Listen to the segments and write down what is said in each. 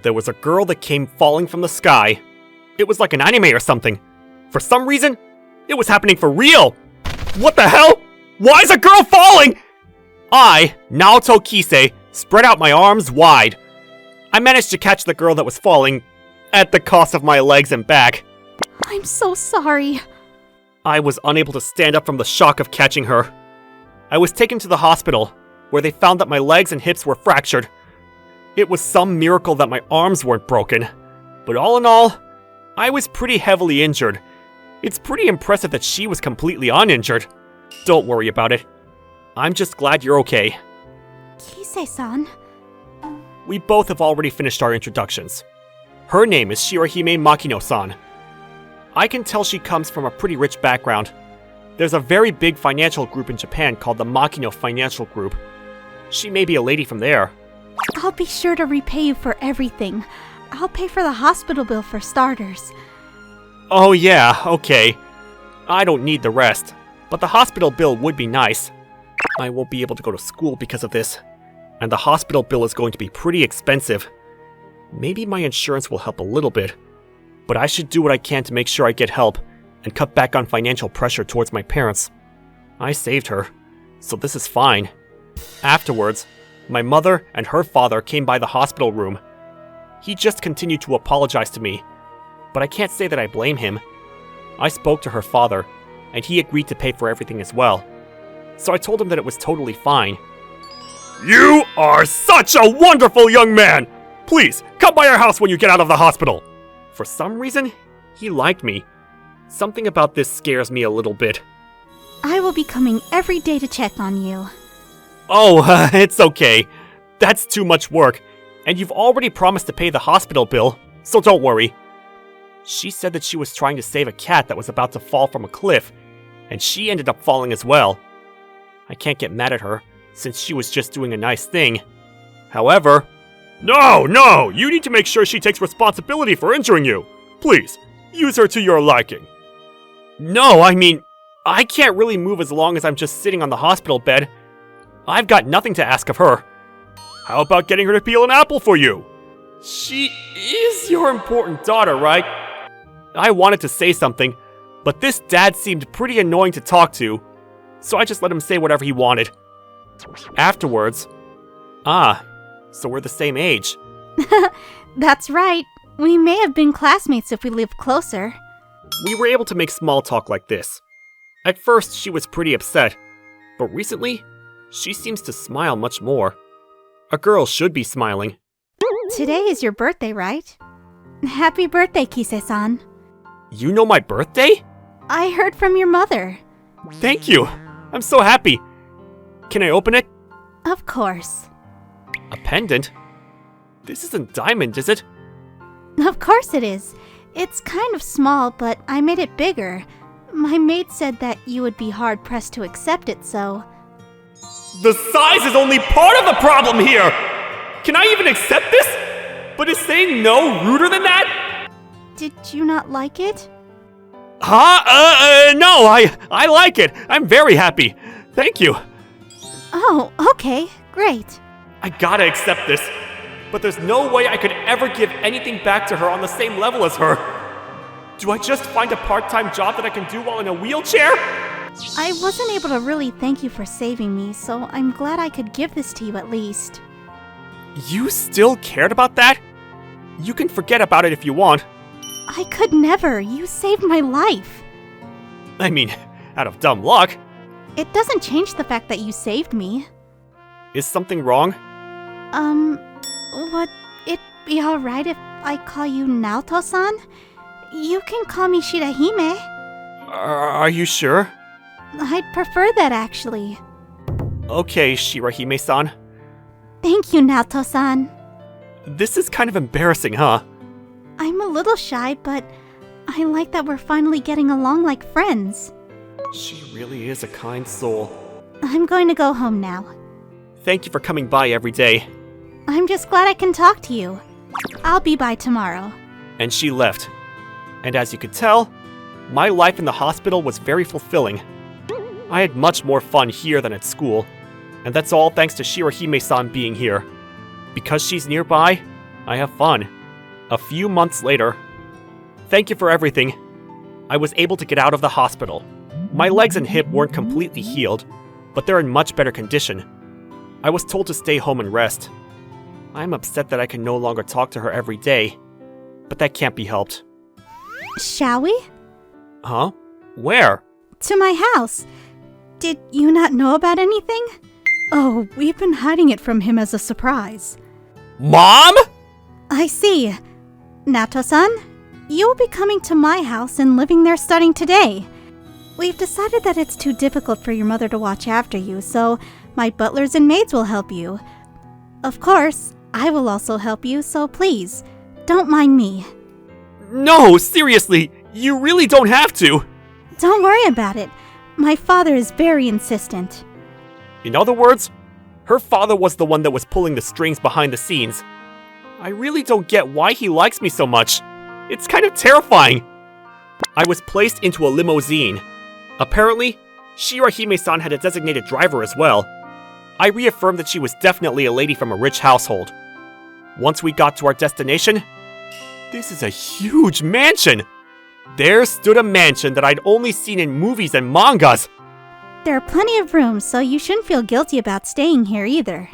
there was a girl that came falling from the sky. It was like an anime or something. For some reason, it was happening for real! What the hell? Why is a girl falling? I, Naoto Kisei, spread out my arms wide. I managed to catch the girl that was falling, at the cost of my legs and back. I'm so sorry. I was unable to stand up from the shock of catching her. I was taken to the hospital, where they found that my legs and hips were fractured. It was some miracle that my arms weren't broken. But all in all, I was pretty heavily injured. It's pretty impressive that she was completely uninjured. Don't worry about it. I'm just glad you're okay. Kisei-san. We both have already finished our introductions. Her name is Shirahime Makino-san. I can tell she comes from a pretty rich background. There's a very big financial group in Japan called the Makino Financial Group. She may be a lady from there. I'll be sure to repay you for everything. I'll pay for the hospital bill for starters. Oh yeah, okay. I don't need the rest, but the hospital bill would be nice. I won't be able to go to school because of this, and the hospital bill is going to be pretty expensive. Maybe my insurance will help a little bit, but I should do what I can to make sure I get help and cut back on financial pressure towards my parents. I saved her, so this is fine. Afterwards, my mother and her father came by the hospital room. He just continued to apologize to me, but I can't say that I blame him. I spoke to her father, and he agreed to pay for everything as well. So I told him that it was totally fine. You are such a wonderful young man! Please, come by our house when you get out of the hospital! For some reason, he liked me. Something about this scares me a little bit. I will be coming every day to check on you. Oh, it's okay. That's too much work, and you've already promised to pay the hospital bill, so don't worry. She said that she was trying to save a cat that was about to fall from a cliff, and she ended up falling as well. I can't get mad at her, since she was just doing a nice thing. However... No! You need to make sure she takes responsibility for injuring you! Please, use her to your liking. No, I mean, I can't really move as long as I'm just sitting on the hospital bed. I've got nothing to ask of her. How about getting her to peel an apple for you? She is your important daughter, right? I wanted to say something, but this dad seemed pretty annoying to talk to, so I just let him say whatever he wanted. Afterwards, so we're the same age. That's right. We may have been classmates if we lived closer. We were able to make small talk like this. At first, she was pretty upset, but recently, she seems to smile much more. A girl should be smiling. Today is your birthday, right? Happy birthday, Kisei-san. You know my birthday? I heard from your mother. Thank you. I'm so happy. Can I open it? Of course. A pendant? This isn't diamond, is it? Of course it is. It's kind of small, but I made it bigger. My maid said that you would be hard-pressed to accept it, so... The size is only part of the problem here! Can I even accept this? But is saying no ruder than that? Did you not like it? No, I like it. I'm very happy. Thank you. Oh, okay, great. I gotta accept this. But there's no way I could ever give anything back to her on the same level as her. Do I just find a part-time job that I can do while in a wheelchair? I wasn't able to really thank you for saving me, so I'm glad I could give this to you at least. You still cared about that? You can forget about it if you want. I could never. You saved my life. I mean, out of dumb luck. It doesn't change the fact that you saved me. Is something wrong? Would it be alright if I call you Naoto-san? You can call me Shirahime. Are you sure? I'd prefer that, actually. Okay, Shirahime-san. Thank you, Naoto-san. This is kind of embarrassing, huh? I'm a little shy, but I like that we're finally getting along like friends. She really is a kind soul. I'm going to go home now. Thank you for coming by every day. I'm just glad I can talk to you. I'll be by tomorrow. And she left. And as you could tell, my life in the hospital was very fulfilling. I had much more fun here than at school, and that's all thanks to Shirahime-san being here. Because she's nearby, I have fun. A few months later. Thank you for everything. I was able to get out of the hospital. My legs and hip weren't completely healed, but they're in much better condition. I was told to stay home and rest. I'm upset that I can no longer talk to her every day, but that can't be helped. Shall we? Huh? Where? To my house. Did you not know about anything? Oh, we've been hiding it from him as a surprise. Mom? I see. Nato-san, you will be coming to my house and living there starting today. We've decided that it's too difficult for your mother to watch after you, so my butlers and maids will help you. Of course, I will also help you, so please, don't mind me. No, seriously, you really don't have to. Don't worry about it. My father is very insistent. In other words, her father was the one that was pulling the strings behind the scenes. I really don't get why he likes me so much. It's kind of terrifying. I was placed into a limousine. Apparently, Shirahime-san had a designated driver as well. I reaffirmed that she was definitely a lady from a rich household. Once we got to our destination, this is a huge mansion! There stood a mansion that I'd only seen in movies and mangas. There are plenty of rooms, so you shouldn't feel guilty about staying here either.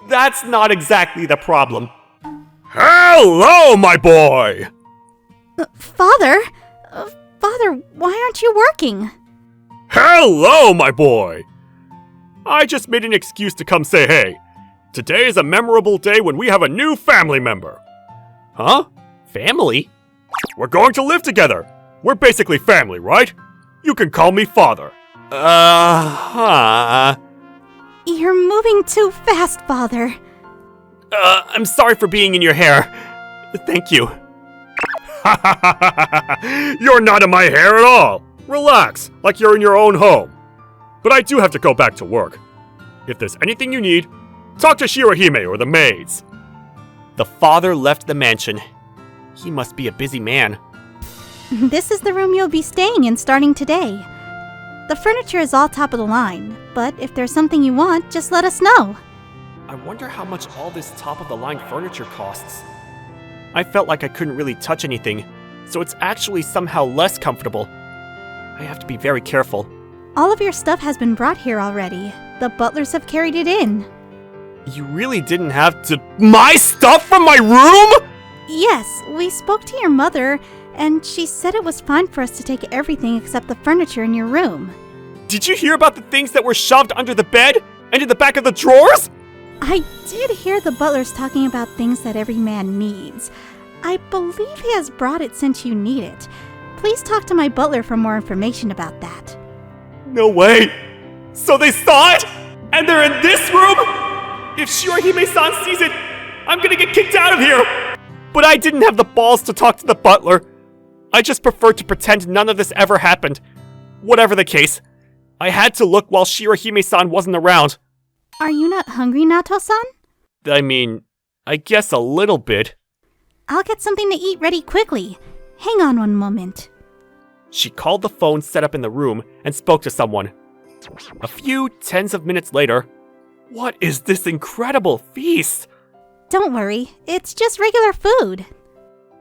That's not exactly the problem. Hello, my boy! Father? Father, why aren't you working? Hello, my boy! I just made an excuse to come say hey. Today is a memorable day when we have a new family member. Huh? Family? We're going to live together. We're basically family, right? You can call me father. You're moving too fast, Father. I'm sorry for being in your hair. Thank you. You're not in my hair at all. Relax, like you're in your own home. But I do have to go back to work. If there's anything you need, talk to Shirahime or the maids. The father left the mansion. He must be a busy man. This is the room you'll be staying in starting today. The furniture is all top of the line, but if there's something you want, just let us know. I wonder how much all this top-of-the-line furniture costs. I felt like I couldn't really touch anything, so it's actually somehow less comfortable. I have to be very careful. All of your stuff has been brought here already. The butlers have carried it in. You really didn't have to— My stuff from my room?! Yes, we spoke to your mother, and she said it was fine for us to take everything except the furniture in your room. Did you hear about the things that were shoved under the bed and in the back of the drawers? I did hear the butlers talking about things that every man needs. I believe he has brought it since you need it. Please talk to my butler for more information about that. No way! So they saw it? And they're in this room? If Shirahime-san sees it, I'm gonna get kicked out of here! But I didn't have the balls to talk to the butler. I just preferred to pretend none of this ever happened. Whatever the case, I had to look while Shirahime-san wasn't around. Are you not hungry, Nato-san? I mean, I guess a little bit. I'll get something to eat ready quickly. Hang on one moment. She called the phone set up in the room and spoke to someone. A few tens of minutes later, what is this incredible feast? Don't worry, it's just regular food.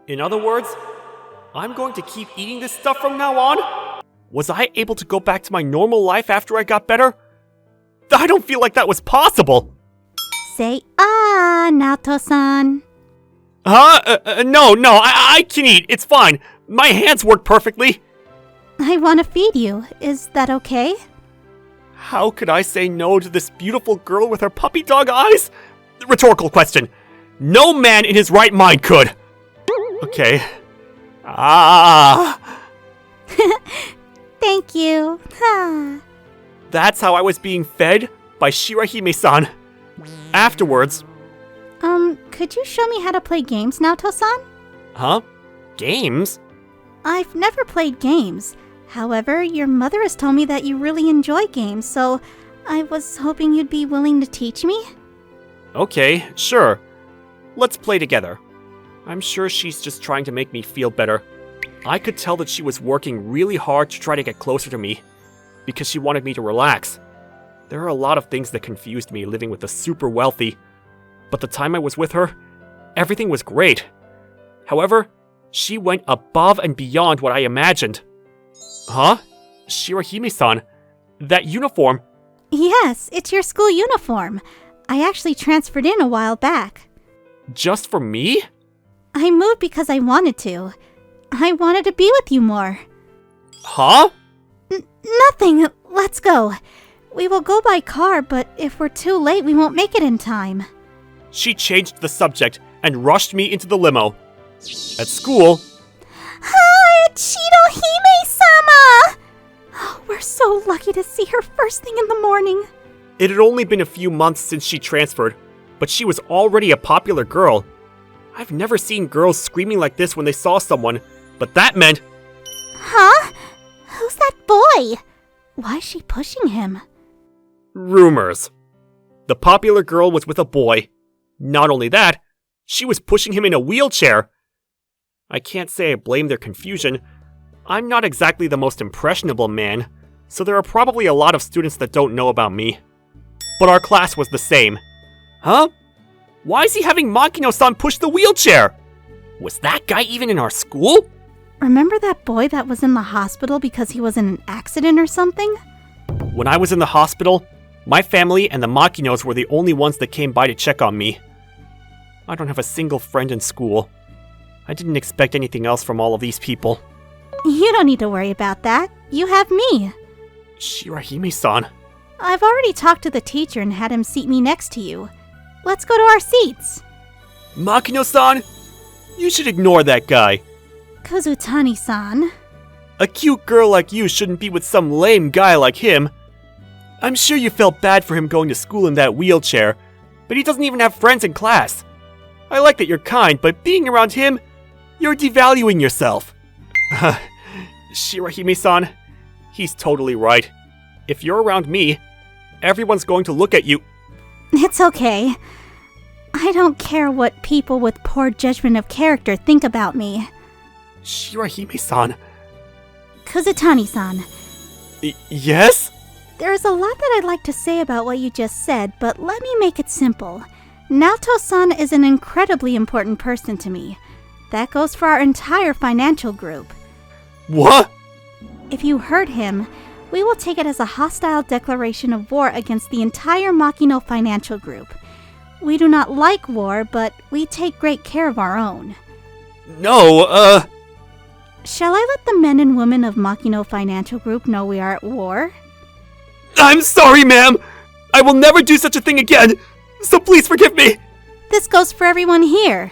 In other words, I'm going to keep eating this stuff from now on? Was I able to go back to my normal life after I got better? I don't feel like that was possible. Say Nato-san. Huh? No, I can eat. It's fine. My hands work perfectly. I want to feed you. Is that okay? How could I say no to this beautiful girl with her puppy dog eyes? Rhetorical question. No man in his right mind could. Okay. Thank you. That's how I was being fed by Shirahime-san. Afterwards... Could you show me how to play games, Nato-san? Huh? Games? I've never played games. However, your mother has told me that you really enjoy games, so I was hoping you'd be willing to teach me? Okay, sure. Let's play together. I'm sure she's just trying to make me feel better. I could tell that she was working really hard to try to get closer to me, because she wanted me to relax. There are a lot of things that confused me living with the super wealthy, But the time I was with her, everything was great. However, she went above and beyond what I imagined. Huh? Shirahime-san, that uniform... Yes, it's your school uniform. I actually transferred in a while back. Just for me? I moved because I wanted to. I wanted to be with you more. Huh? Nothing. Let's go. We will go by car, but if we're too late, we won't make it in time. She changed the subject and rushed me into the limo. At school... Hi, Chirohime-sama! Oh, we're so lucky to see her first thing in the morning. It had only been a few months since she transferred, but she was already a popular girl. I've never seen girls screaming like this when they saw someone, but that meant... Huh? Who's that boy? Why is she pushing him? Rumors. The popular girl was with a boy. Not only that, she was pushing him in a wheelchair. I can't say I blame their confusion. I'm not exactly the most impressionable man, so there are probably a lot of students that don't know about me. But our class was the same. Huh? Why is he having Makino-san push the wheelchair? Was that guy even in our school? Remember that boy that was in the hospital because he was in an accident or something? When I was in the hospital, my family and the Makinos were the only ones that came by to check on me. I don't have a single friend in school. I didn't expect anything else from all of these people. You don't need to worry about that. You have me. Shirahime-san. I've already talked to the teacher and had him seat me next to you. Let's go to our seats. Makino-san? You should ignore that guy. Kuzutani-san. A cute girl like you shouldn't be with some lame guy like him. I'm sure you felt bad for him going to school in that wheelchair, but he doesn't even have friends in class. I like that you're kind, but being around him, you're devaluing yourself. Shirahime-san, he's totally right. If you're around me, everyone's going to look at you. It's okay. I don't care what people with poor judgment of character think about me. Shirahime-san. Kuzutani-san. Yes? There's a lot that I'd like to say about what you just said, but let me make it simple. Naoto-san is an incredibly important person to me. That goes for our entire financial group. What? If you hurt him, we will take it as a hostile declaration of war against the entire Makino financial group. We do not like war, but we take great care of our own. No, Shall I let the men and women of Makino financial group know we are at war? I'm sorry, ma'am! I will never do such a thing again! So please forgive me! This goes for everyone here.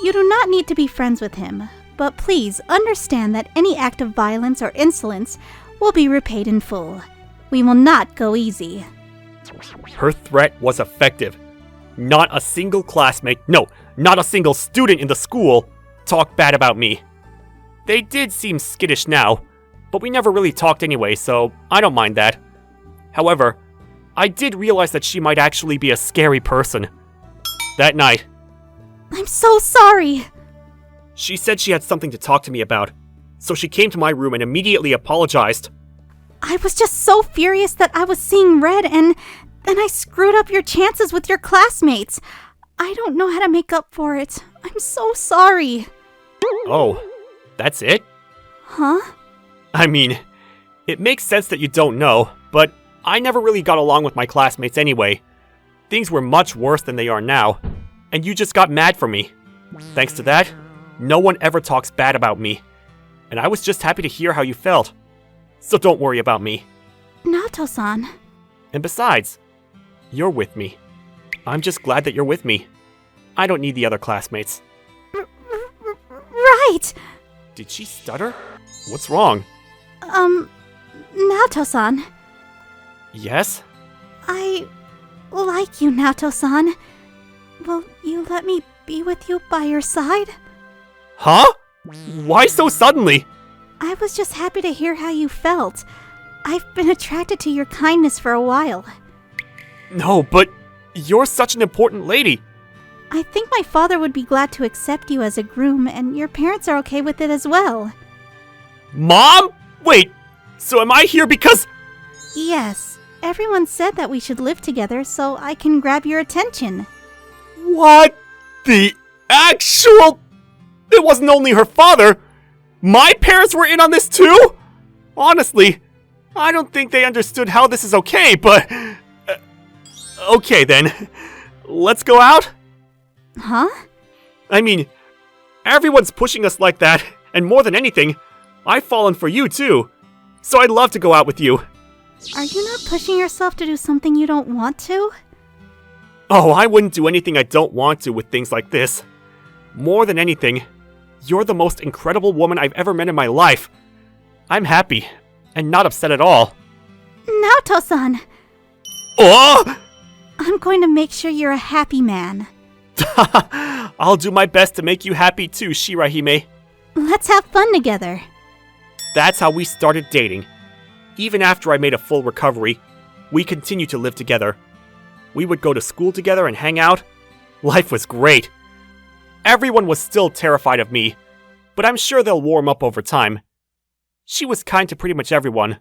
You do not need to be friends with him, but please understand that any act of violence or insolence will be repaid in full. We will not go easy. Her threat was effective. Not a single classmate, no, not a single student in the school talked bad about me. They did seem skittish now, but we never really talked anyway, so I don't mind that. However, I did realize that she might actually be a scary person. That night, I'm so sorry. she said she had something to talk to me about, so she came to my room and immediately apologized. I was just so furious that I was seeing red and then I screwed up your chances with your classmates. I don't know how to make up for it. I'm so sorry. Oh, that's it? Huh? I mean, it makes sense that you don't know, but I never really got along with my classmates anyway. Things were much worse than they are now, and you just got mad for me. Thanks to that, no one ever talks bad about me, and I was just happy to hear how you felt. So don't worry about me. Naoto-san. And besides, you're with me. I'm just glad that you're with me. I don't need the other classmates. Right! Did she stutter? What's wrong? Naoto-san. Yes? I like you, Naoto-san. Will you let me be with you by your side? Huh? Why so suddenly? I was just happy to hear how you felt. I've been attracted to your kindness for a while. No, but you're such an important lady. I think my father would be glad to accept you as a groom, and your parents are okay with it as well. Mom? Wait, so am I here because... Yes, everyone said that we should live together so I can grab your attention. What the actual... It wasn't only her father! My parents were in on this too? Honestly, I don't think they understood how this is okay, but... okay then. Let's go out? Huh? I mean, everyone's pushing us like that, and more than anything, I've fallen for you too. So I'd love to go out with you. Are you not pushing yourself to do something you don't want to? Oh, I wouldn't do anything I don't want to with things like this. More than anything, you're the most incredible woman I've ever met in my life. I'm happy, and not upset at all. Naoto-san! Oh! I'm going to make sure you're a happy man. I'll do my best to make you happy too, Shirahime. Let's have fun together. That's how we started dating. Even after I made a full recovery, we continued to live together. We would go to school together and hang out. Life was great. Everyone was still terrified of me, but I'm sure they'll warm up over time. She was kind to pretty much everyone.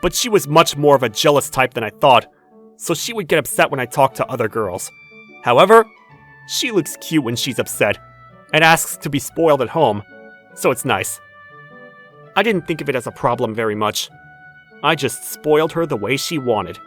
But she was much more of a jealous type than I thought, so she would get upset when I talked to other girls. However, she looks cute when she's upset, and asks to be spoiled at home, so it's nice. I didn't think of it as a problem very much. I just spoiled her the way she wanted.